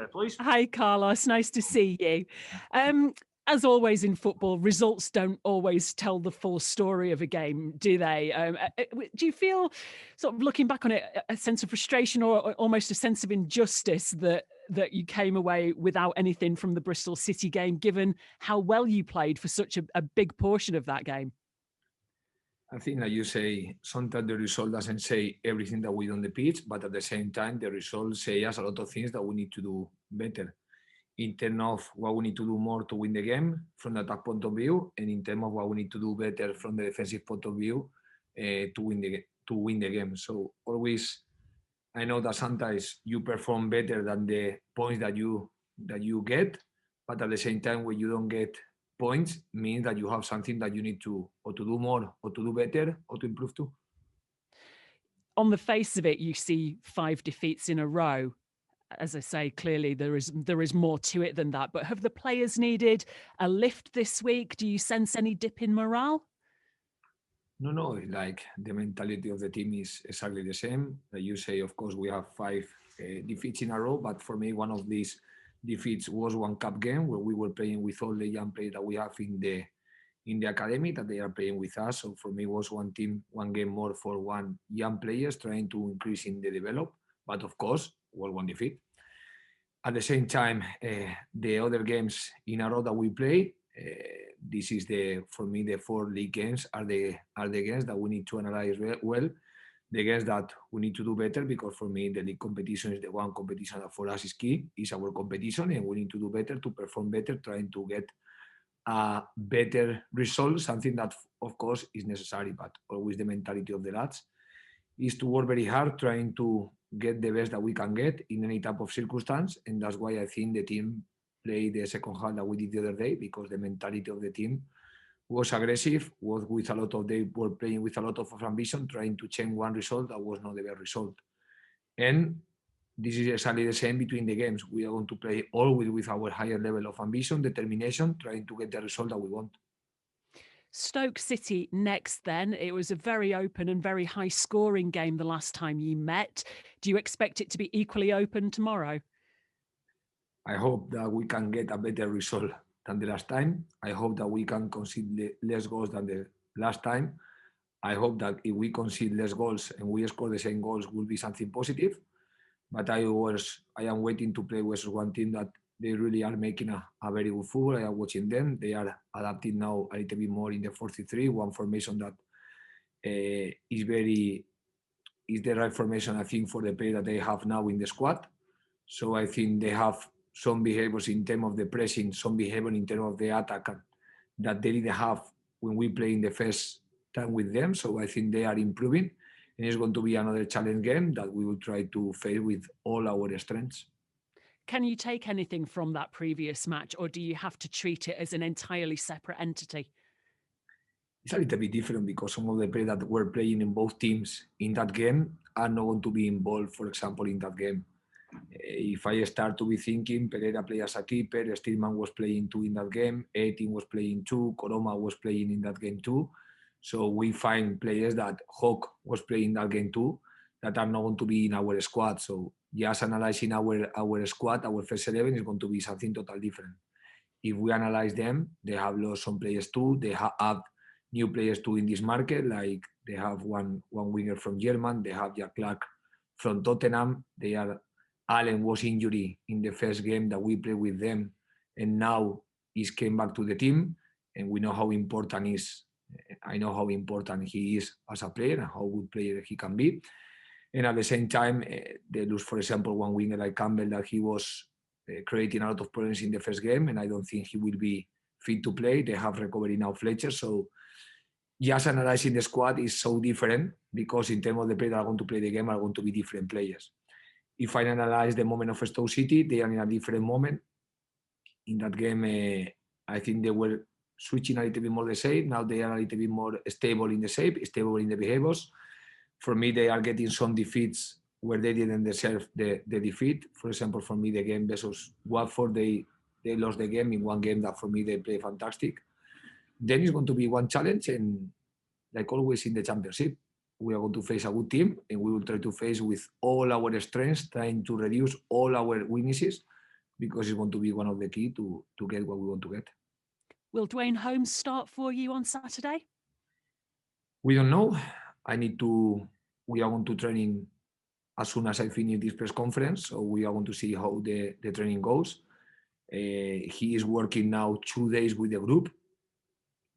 there, please. Hi, Carlos. Nice to see you. As always in football, results don't always tell the full story of a game, do they? Do you feel, sort of looking back on it, a sense of frustration or almost a sense of injustice that you came away without anything from the Bristol City game, given how well you played for such a big portion of that game? I think, like you say, sometimes the result doesn't say everything that we do on the pitch, but at the same time, the results say us a lot of things that we need to do better in terms of what we need to do more to win the game from the attack point of view, and in terms of what we need to do better from the defensive point of view to win the game. So always, I know that sometimes you perform better than the points that you get, but at the same time, when you don't get points, means that you have something that you need to or to do more or to do better or to improve too. On the face of it, you see 5 defeats in a row. As I say, clearly there is more to it than that. But have the players needed a lift this week? Do you sense any dip in morale? No, like the mentality of the team is exactly the same. Like you say, of course, we have 5 defeats in a row, but for me, one of these defeats was one cup game where we were playing with all the young players that we have in the academy that they are playing with us. So for me, it was one team, one game more for one young players trying to increase in the develop. But of course, was one defeat. At the same time, the other games in a row that we play, this is for me the 4 league games are the games that we need to analyze well. The games that we need to do better, because for me the league competition is the one competition that for us is key, is our competition, and we need to do better, to perform better, trying to get a better result, something that of course is necessary, but always the mentality of the lads is to work very hard, trying to get the best that we can get in any type of circumstance. And that's why I think the team played the second half that we did the other day, because the mentality of the team was aggressive, was with a lot of, they were playing with a lot of ambition, trying to change one result that was not the best result. And this is exactly the same between the games. We are going to play always with our higher level of ambition, determination, trying to get the result that we want. Stoke City next then. It was a very open and very high scoring game the last time you met. Do you expect it to be equally open tomorrow? I hope that we can get a better result than the last time. I hope that we can concede less goals than the last time. I hope that if we concede less goals and we score the same goals, will be something positive. But I am waiting to play with one team that they really are making a very good football. I am watching them. They are adapting now a little bit more in the 4-3, one formation that is the right formation, I think, for the play that they have now in the squad. So I think they have some behaviors in terms of the pressing, some behavior in terms of the attack that they didn't have when we play in the first time with them. So I think they are improving. And it's going to be another challenge game that we will try to face with all our strengths. Can you take anything from that previous match, or do you have to treat it as an entirely separate entity? It's a little bit different because some of the players that were playing in both teams in that game are not going to be involved, for example, in that game. If I start to be thinking, Pereira played as a keeper, Stillman was playing 2 in that game, 18 was playing 2, Koroma was playing in that game too. So we find players that Hawk was playing that game too, that are not going to be in our squad. So just analyzing our squad, our first 11 is going to be something totally different. If we analyze them, they have lost some players too. They have new players too in this market, like they have one winger from German, they have Jack Clark from Tottenham. Allen was injured in the first game that we played with them, and now he's came back to the team, and we know how important is. I know how important he is as a player and how good player he can be. And at the same time, they lose, for example, one winger like Campbell that he was creating a lot of problems in the first game, and I don't think he will be fit to play. They have recovery now Fletcher, so just analyzing the squad is so different because in terms of the players that are going to play the game are going to be different players. If I analyze the moment of Stoke City, they are in a different moment. In that game, I think they were switching a little bit more the shape. Now they are a little bit more stable in the shape, stable in the behaviors. For me, they are getting some defeats where they didn't deserve the defeat. For example, for me, the game versus Watford, they lost the game in one game that for me they play fantastic. Then it's going to be one challenge, and like always in the championship, we are going to face a good team, and we will try to face with all our strengths, trying to reduce all our weaknesses, because it's going to be one of the key to get what we want to get. Will Dwayne Holmes start for you on Saturday? We don't know. We are going to training as soon as I finish this press conference. So we are going to see how the training goes. He is working now 2 days with the group,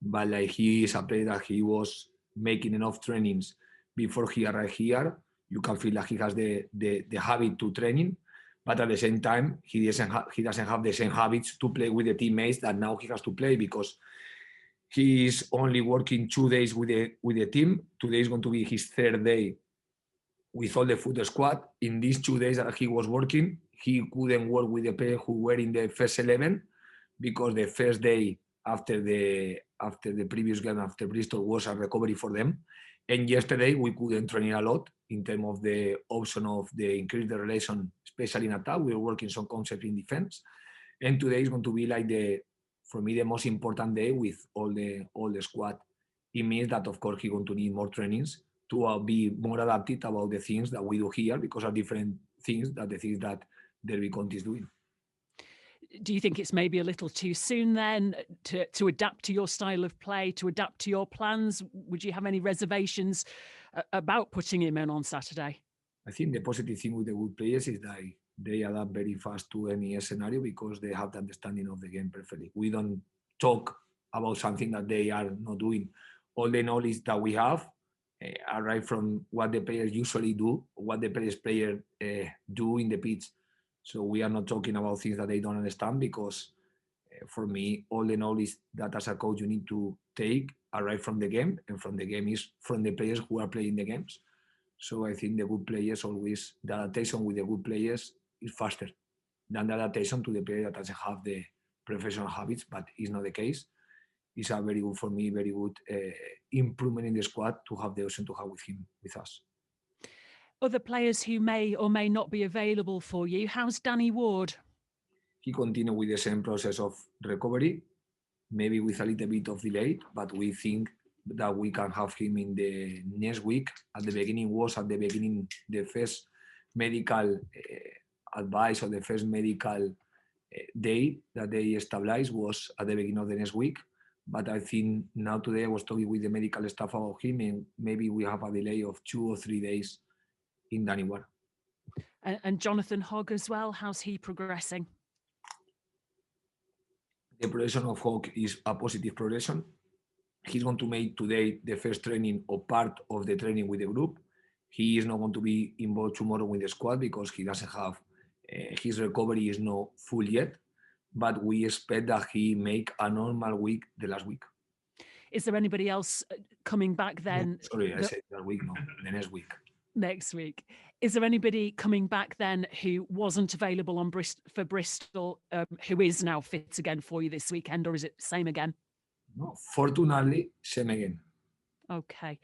but like he is a player that he was making enough trainings before he arrived here. You can feel like he has the habit to training, but at the same time, he doesn't have the same habits to play with the teammates that now he has to play, because he is only working 2 days with the team. Today is going to be his 3rd day with all the foot squad. In these 2 days that he was working, he couldn't work with the players who were in the first 11, because the first day after the previous game after Bristol was a recovery for them. And yesterday we couldn't train a lot in terms of the option of the increase the relation, especially in attack. We were working some concept in defense. And today is going to be like for me, the most important day with all the squad. It means that of course he's going to need more trainings to be more adapted about the things that we do here, because are different things that the things that Derby County is doing. Do you think it's maybe a little too soon then to adapt to your style of play, to adapt to your plans? Would you have any reservations about putting him in on Saturday? I think the positive thing with the good players is that they adapt very fast to any scenario, because they have the understanding of the game perfectly. We don't talk about something that they are not doing. All the knowledge that we have arrive from what the players usually do, what the players do in the pitch. So we are not talking about things that they don't understand, because for me, all the knowledge that as a coach you need to take arrive from the game, and from the game is from the players who are playing the games. So I think the good players always, the adaptation with the good players is faster than the adaptation to the player that doesn't have the professional habits, but it's not the case. It's a very good, for me, very good improvement in the squad to have the option to have with us. Other players who may or may not be available for you, how's Danny Ward? He continued with the same process of recovery, maybe with a little bit of delay, but we think that we can have him in the next week. At the beginning, the first medical advice or the first medical day that they established was at the beginning of the next week. But I think now today I was talking with the medical staff about him, and maybe we have a delay of 2 or 3 days in Danny Ward. And Jonathan Hogg as well, how's he progressing? The progression of Hogg is a positive progression. He's going to make today the first training or part of the training with the group. He is not going to be involved tomorrow with the squad, because he doesn't have, his recovery is not full yet, but we expect that he make a normal week the last week. Is there anybody else coming back then? No, sorry, I said that week, no, the next week. Next week. Is there anybody coming back then who wasn't available for Bristol, who is now fit again for you this weekend, or is it same again? No, fortunately, same again. Okay.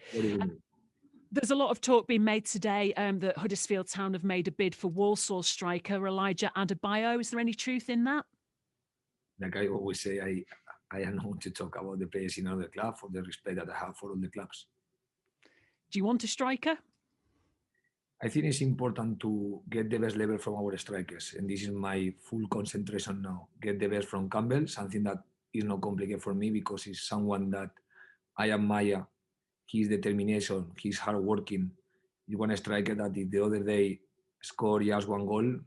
There's a lot of talk being made today that Huddersfield Town have made a bid for Walsall striker Elijah Adebayo. Is there any truth in that? Like I always say, I am not to talk about the players in other clubs for the respect that I have for all the clubs. Do you want a striker? I think it's important to get the best level from our strikers, and this is my full concentration now. Get the best from Campbell, something that is not complicated for me, because he's someone that I admire. His determination, his hard working. You want a striker that if the other day score just 1 goal,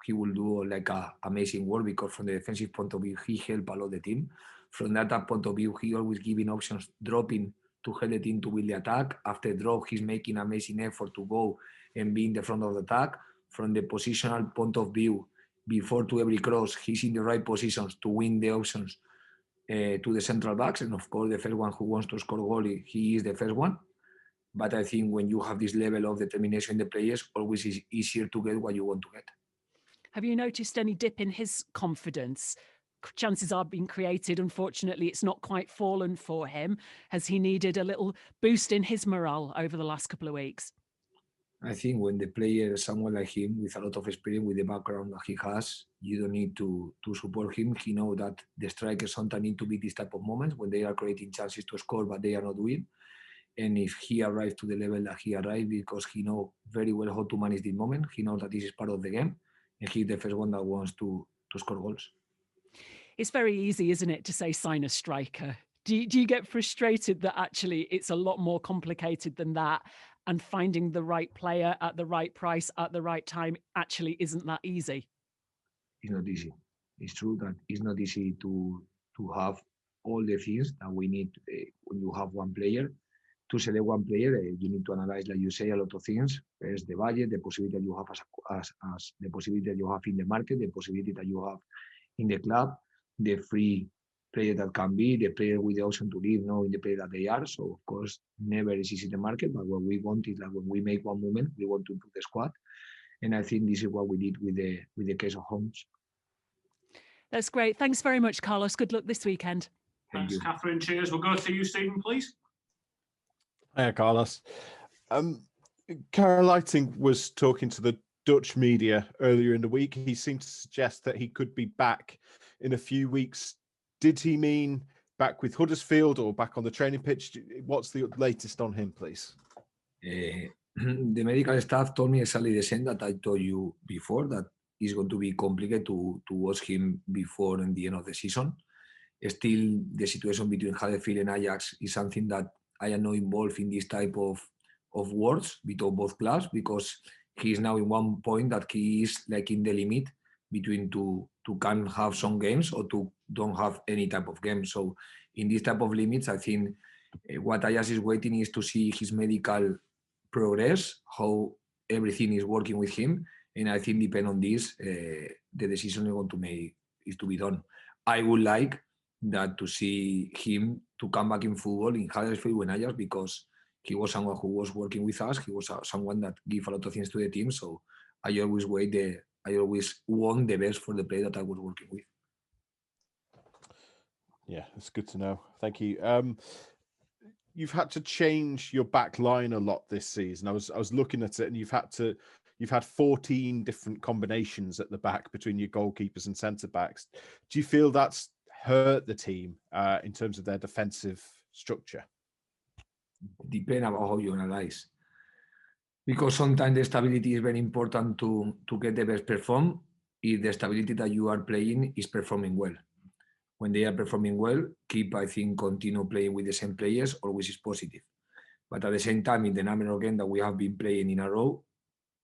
he will do like amazing work, because from the defensive point of view, he helped a lot the team. From that point of view, he always giving options, dropping to help the team to build the attack. After drop, he's making amazing effort to go and be in the front of the attack. From the positional point of view, before to every cross, he's in the right positions to win the options to the central backs. And of course, the first one who wants to score goal, he is the first one. But I think when you have this level of determination in the players, always is easier to get what you want to get. Have you noticed any dip in his confidence? Chances are being created. Unfortunately, it's not quite fallen for him. Has he needed a little boost in his morale over the last couple of weeks? I think when the player is someone like him with a lot of experience, with the background that he has, you don't need to support him. He knows that the strikers sometimes need to be this type of moments when they are creating chances to score, but they are not doing. And if he arrives to the level that he arrived, because he knows very well how to manage this moment, he knows that this is part of the game, and he's the first one that wants to score goals. It's very easy, isn't it, to say sign a striker? Do you get frustrated that actually it's a lot more complicated than that, and finding the right player at the right price at the right time actually isn't that easy? It's not easy. It's true that it's not easy to have all the things that we need when you have one player. To select one player, you need to analyze, like you say, a lot of things. There's the budget, the possibility that you have as the possibility that you have in the market, the possibility that you have in the club, the free player that can be, the player with the option to leave, knowing the player that they are. So of course, never is easy in the market, but what we want is that when we make one movement, we want to improve the squad. And I think this is what we did with the case of Holmes. That's great. Thanks very much, Carlos. Good luck this weekend. Thanks, Catherine. Cheers. We'll go to you, Stephen, please. Hi, Carlos. Karel Eiting was talking to the Dutch media earlier in the week. He seemed to suggest that he could be back in a few weeks. Did he mean back with Huddersfield or back on the training pitch? What's the latest on him, please? The medical staff told me exactly the same that I told you before, that it's going to be complicated to watch him before and the end of the season. Still, the situation between Huddersfield and Ajax is something that I am not involved in this type of wars between both clubs, because he is now in one point that he is like in the limit between to can have some games or to don't have any type of game. So in this type of limits, I think what Ajax is waiting is to see his medical progress, how everything is working with him. And I think depend on this, the decision is going to make is to be done. I would like that to see him to come back in football in Huddersfield and Ajax, because he was someone who was working with us. He was someone that gave a lot of things to the team. So I always want the best for the player that I was working with. Yeah, that's good to know. Thank you. You've had to change your back line a lot this season. I was looking at it, and you've had 14 different combinations at the back between your goalkeepers and centre backs. Do you feel that's hurt the team in terms of their defensive structure? Depends about how you analyze. Because sometimes the stability is very important to get the best perform if the stability that you are playing is performing well. When they are performing well, continue playing with the same players, always is positive. But at the same time, in the number of games that we have been playing in a row,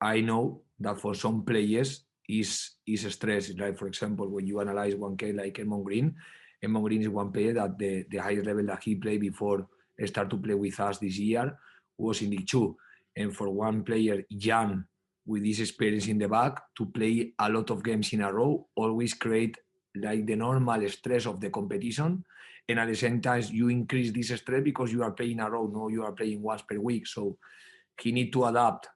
I know that for some players is stress. Like, for example, when you analyze one case like Edmond Green is one player that the highest level that he played before start to play with us this year was in League 2. And for one player young with this experience in the back to play a lot of games in a row always create like the normal stress of the competition. And at the same time, you increase this stress because you are playing a row, no, you are playing once per week. So he need to adapt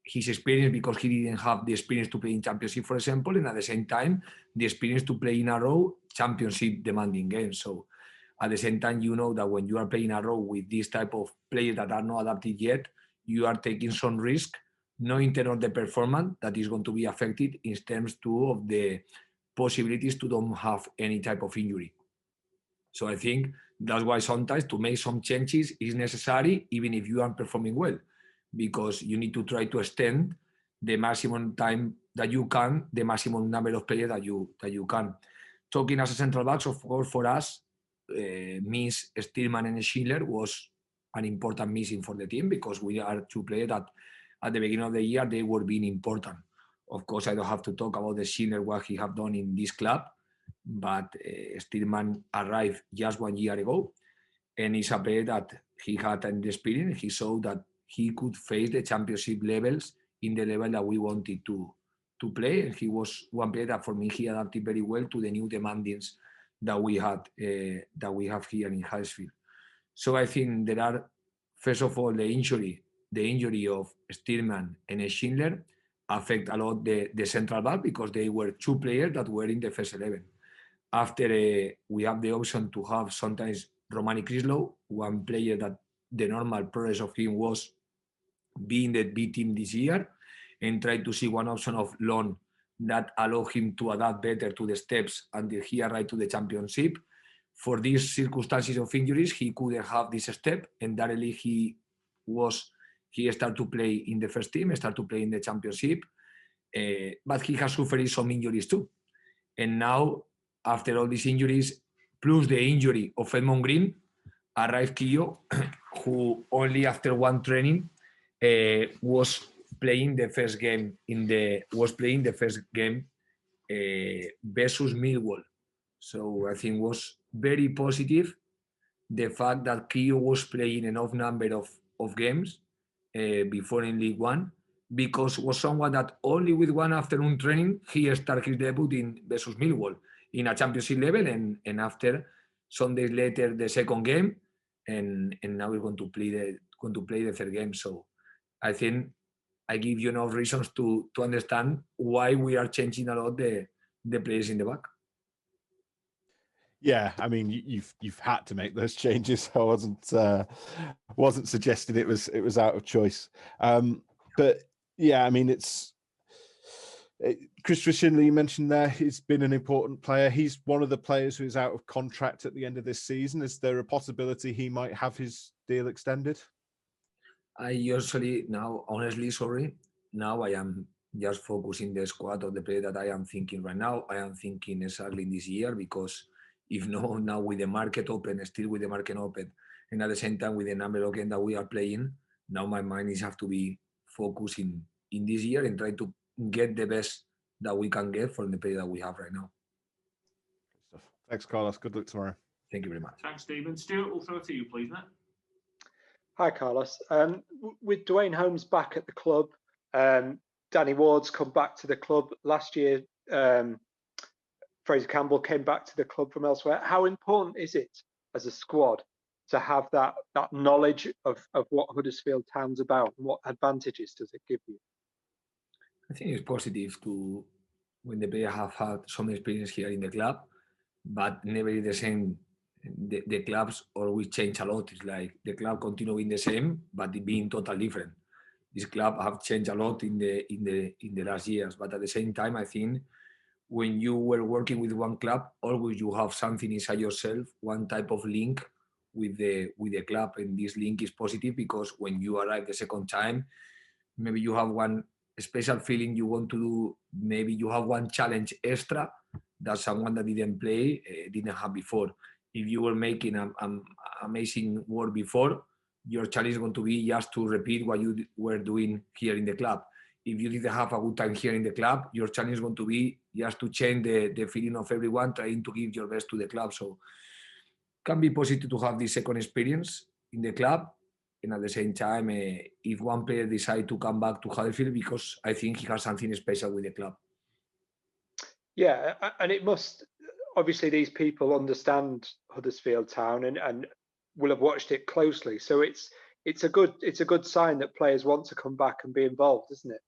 his experience, because he didn't have the experience to play in Championship, for example, and at the same time, the experience to play in a row, Championship demanding games. So at the same time, you know that when you are playing a row with this type of players that are not adapted yet, you are taking some risk, not in terms of the performance that is going to be affected, in terms too of the possibilities to don't have any type of injury. So I think that's why sometimes to make some changes is necessary, even if you are performing well, because you need to try to extend the maximum time that you can, the maximum number of players that you can. Talking as a central backs, of course, for us, Miss Stillman and Schindler was an important missing for the team, because we are two players that at the beginning of the year they were being important. Of course, I don't have to talk about the Schindler, what he have done in this club, but Stillman arrived just 1 year ago, and it's a player that he had an experience. He showed that he could face the Championship levels in the level that we wanted to play. And he was one player that, for me, he adapted very well to the new demandings that we have here in Huddersfield. So I think there are, first of all, the injury of Stillman and Schindler affect a lot the central back, because they were two players that were in the first 11. After we have the option to have sometimes Romani Crislow, one player that the normal progress of him was being the B team this year, and try to see one option of loan that allow him to adapt better to the steps until he arrived to the Championship. For these circumstances of injuries, he couldn't have this step, and directly he started to play in the first team, started to play in the Championship, but he has suffered some injuries too. And now, after all these injuries, plus the injury of Edmond Green, arrived Kio, who only after one training was playing the first game versus Millwall. So I think was very positive the fact that Kio was playing enough number of games before in League One, because was someone that only with one afternoon training he started his debut in versus Millwall in a championship level, and after some days later the second game, and now we're going to play the third game. So I think I give you enough reasons to understand why we are changing a lot the players in the back. Yeah, I mean, you've had to make those changes. I wasn't suggesting it was out of choice. But yeah, I mean, Christopher Schindler, you mentioned there, he's been an important player. He's one of the players who is out of contract at the end of this season. Is there a possibility he might have his deal extended? I usually now, honestly, sorry, now I am just focusing the squad of the player that I am thinking right now. I am thinking exactly this year, because if no, now with the market open, still with the market open, and at the same time with the number of games that we are playing, now my mind is have to be focused in this year and try to get the best that we can get from the player that we have right now. Thanks, Carlos. Good luck tomorrow. Thank you very much. Thanks, Stephen. Stuart, we'll throw it to you, please, mate. Hi, Carlos. With Dwayne Holmes back at the club, Danny Ward's come back to the club last year. Fraser Campbell came back to the club from elsewhere. How important is it as a squad to have that knowledge of what Huddersfield Town's about, and what advantages does it give you? I think it's positive to when the player have had some experience here in the club, but never is the same. The clubs always change a lot. It's like the club continue being the same, but it being totally different. This club have changed a lot in the last years, but at the same time, I think when you were working with one club, always you have something inside yourself, one type of link with the club, and this link is positive because when you arrive the second time, maybe you have one special feeling you want to do. Maybe you have one challenge extra that someone that didn't play didn't have before. If you were making amazing work before, your challenge is going to be just to repeat what you were doing here in the club. If you didn't have a good time here in the club, your challenge is going to be just to change the feeling of everyone, trying to give your best to the club. So it can be positive to have this second experience in the club. And at the same time, if one player decides to come back to Huddersfield, because I think he has something special with the club. Yeah, and it must, obviously these people understand Huddersfield Town and will have watched it closely. So it's a good sign that players want to come back and be involved, isn't it?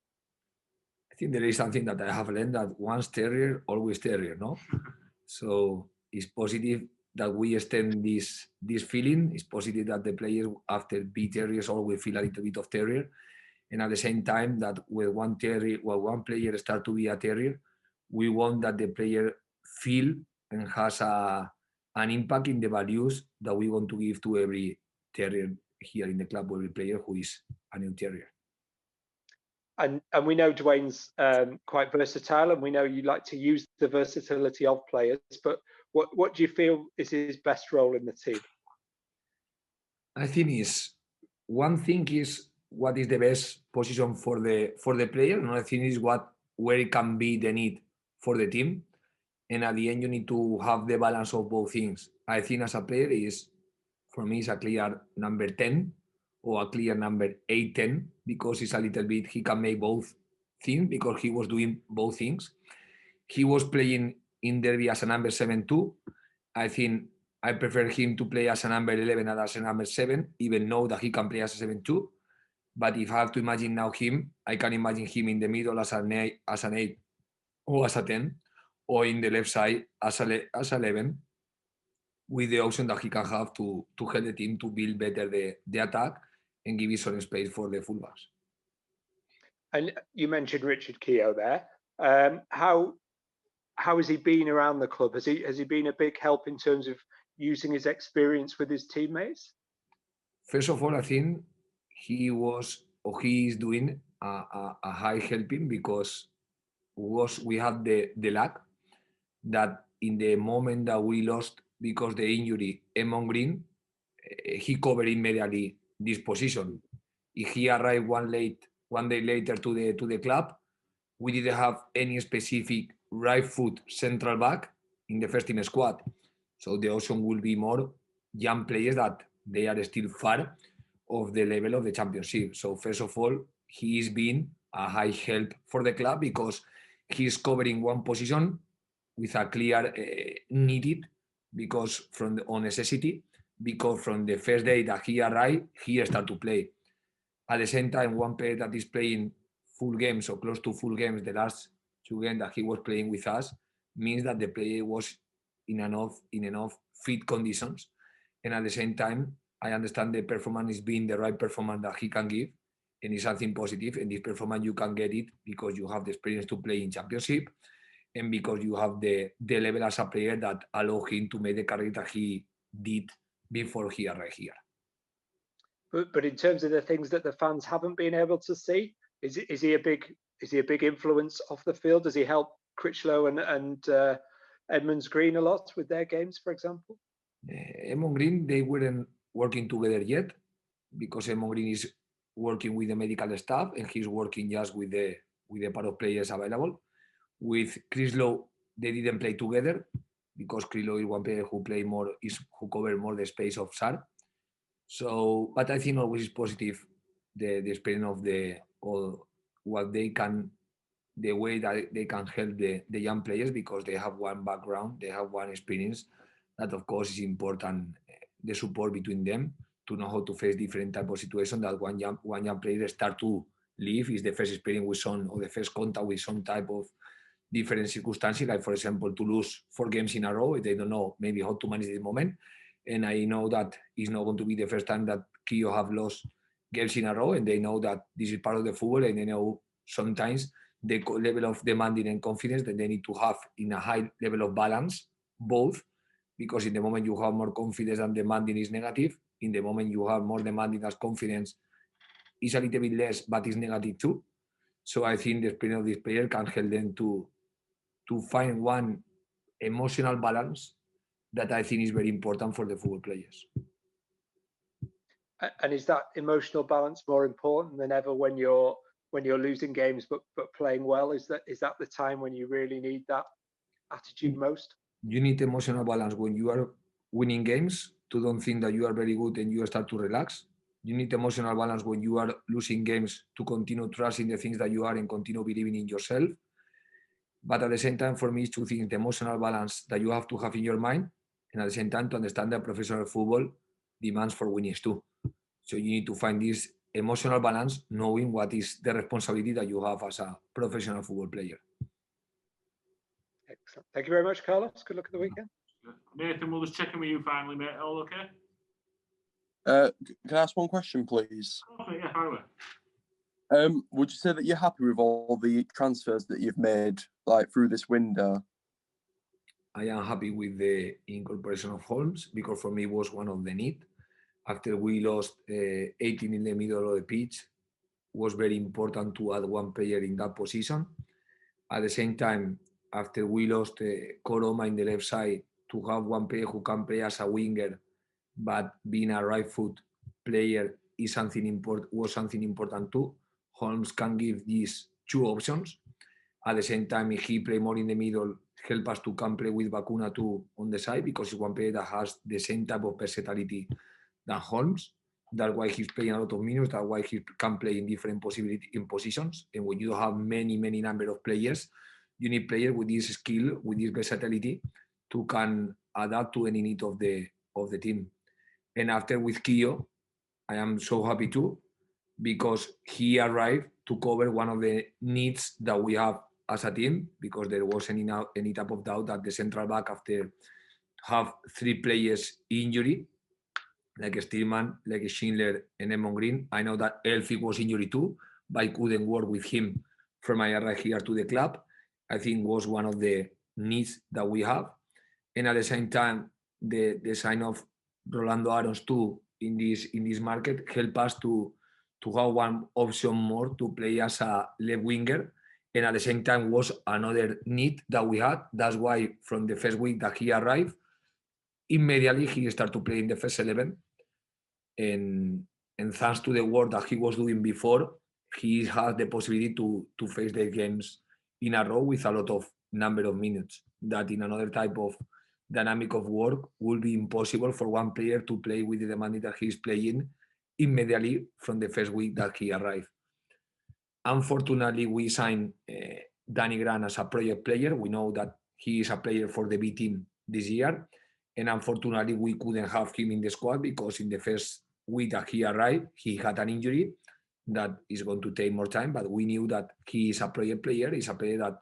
I think there is something that I have learned, that once terrier, always terrier, no? So it's positive that we extend this feeling. It's positive that the players after be terriers always feel a little bit of terrier. And at the same time that when one player start to be a terrier, we want that the player feel and has an impact in the values that we want to give to every terrier here in the club, every player who is a new terrier. And we know Dwayne's quite versatile, and we know you like to use the versatility of players. But what do you feel is his best role in the team? I think one thing is what is the best position for the player. Another thing is where it can be the need for the team. And at the end, you need to have the balance of both things. I think as a player for me, is a clear number 10 or a clear number 8-10, because it's a little bit, he can make both things because he was doing both things. He was playing in Derby as a number 7-2. I think I prefer him to play as a number 11 than as a number 7, even though that he can play as a 7-2. But if I have to imagine now him, I can imagine him in the middle as an 8 or as a 10, or in the left side as 11, with the option that he can have to help the team to build better the attack and give it some space for the fullbacks. And you mentioned Richard Keogh there. How has he been around the club? Has he been a big help in terms of using his experience with his teammates? First of all, I think he is doing a high helping, because we had the luck that in the moment that we lost because the injury, Emon Green, he covered immediately this position. If he arrived one day later to the club, we didn't have any specific right foot central back in the first team squad. So the option will be more young players that they are still far of the level of the championship. So first of all, he is being a high help for the club because he's covering one position with a clear needed because on necessity, because from the first day that he arrived, he started to play. At the same time, one player that is playing full games or close to full games the last 2 games that he was playing with us means that the player was in enough fit conditions. And at the same time, I understand the performance is being the right performance that he can give, and it's something positive. And this performance you can get it because you have the experience to play in championship, and because you have the level as a player that allow him to make the career that he did before he arrived here. But in terms of the things that the fans haven't been able to see, is he a big influence off the field? Does he help Critchlow and Edmonds Green a lot with their games, for example? Emon Green, they weren't working together yet because Emon Green is working with the medical staff and he's working just with the part of players available. With Critchlow, they didn't play together because Critchlow is one player who cover more the space of Sar. So, but I think always is positive the experience of what they can, the way that they can help the young players because they have one background, they have one experience that of course is important, the support between them to know how to face different type of situation that one young player start to live is the first experience with some or the first contact with some type of different circumstances, like for example to lose 4 games in a row, they don't know maybe how to manage the moment. And I know that it's not going to be the first time that Kio have lost games in a row, and they know that this is part of the football, and they know sometimes the level of demanding and confidence that they need to have in a high level of balance, both, because in the moment you have more confidence and demanding is negative, in the moment you have more demanding as confidence is a little bit less, but is negative too. So I think the experience of this player can help them to find one emotional balance that I think is very important for the football players. And is that emotional balance more important than ever when you're losing games but playing well? Is that the time when you really need that attitude most? You need emotional balance when you are winning games to don't think that you are very good and you start to relax. You need emotional balance when you are losing games to continue trusting the things that you are and continue believing in yourself. But at the same time, for me, it's 2 things: the emotional balance that you have to have in your mind, and at the same time to understand that professional football demands for winnings too. So you need to find this emotional balance, knowing what is the responsibility that you have as a professional football player. Excellent. Thank you very much, Carlos. Good luck at the weekend. Nathan, we'll just check in with you finally, mate. All okay? Can I ask one question, please? Okay, yeah, fire away. Would you say that you're happy with all the transfers that you've made, like through this window? I am happy with the incorporation of Holmes because for me it was one of the need. After we lost 18 in the middle of the pitch, it was very important to add one player in that position. At the same time, after we lost Koroma in the left side, to have one player who can play as a winger, but being a right foot player is was something important too. Holmes can give these 2 options. At the same time, if he play more in the middle, help us to can play with Bakuna too on the side because it's one player that has the same type of versatility than Holmes. That's why he's playing a lot of minutes. That's why he can play in different positions. And when you don't have many number of players, you need players with this skill, with this versatility, to can adapt to any need of the team. And after with Kio, I am so happy too because he arrived to cover one of the needs that we have as a team because there wasn't any type of doubt that the central back after have 3 players injury, like Stillman, like Schindler and Emon Green. I know that Elphick was injured too, but I couldn't work with him from my arrival here to the club. I think was one of the needs that we have. And at the same time, the sign of Rolando Arons too in this market help us to have one option more to play as a left winger and at the same time was another need that we had. That's why from the first week that he arrived, immediately he started to play in the first 11, and thanks to the work that he was doing before, he has the possibility to face the games in a row with a lot of number of minutes that in another type of dynamic of work will be impossible for one player to play with the demand that he's playing immediately from the first week that he arrived. Unfortunately, we signed Danny Grant as a project player. We know that he is a player for the B team this year, and unfortunately we couldn't have him in the squad because in the first week that he arrived, he had an injury that is going to take more time, but we knew that he is a project player. He's a player that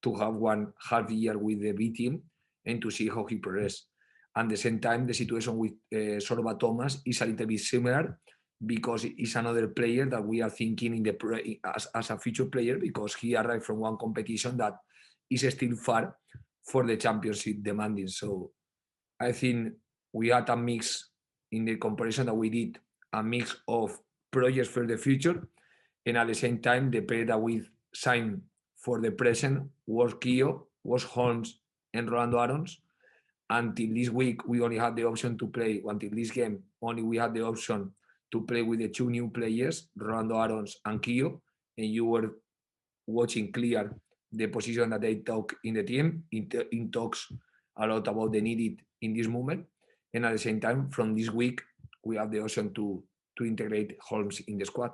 to have 1.5 year with the B team and to see how he progresses. At the same time, the situation with Sorba Thomas is a little bit similar because he's another player that we are thinking in the as a future player because he arrived from one competition that is still far for the championship demanding. So I think we had a mix in the comparison that we did, a mix of projects for the future, and at the same time, the player that we signed for the present was Kio, was Holmes, and Rolando Arons. Until this week, we only had the option to play, until this game, only we had the option to play with the two new players, Rolando Arons and Kio, and you were watching clear the position that they took in the team. It talks a lot about the needed in this moment. And at the same time, from this week, we have the option to integrate Holmes in the squad.